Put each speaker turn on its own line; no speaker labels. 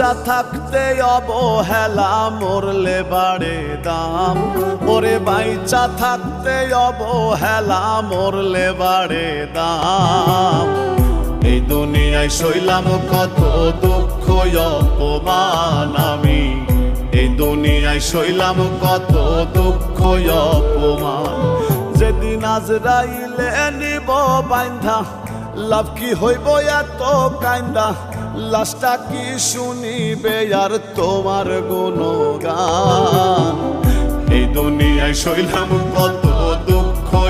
বাইচা থাকতে অবহেলা, মরলে বাড়ে দাম। ওরে বাইচা থাকতে অবহেলা, মরলে বাড়ে দাম। এই দুনিয়ায় সইলাম কত দুঃখ অপমান আমি, এই দুনিয়ায় সইলাম কত দুঃখ অপমান। যেদিন আজরাইলে নিব বাইন্ধা, লাভ কি হইব এত কাইন্দা, লাশটা কি শুনিবে আর তোমার গুণগান। এই দুনিয়ায় সইলাম কত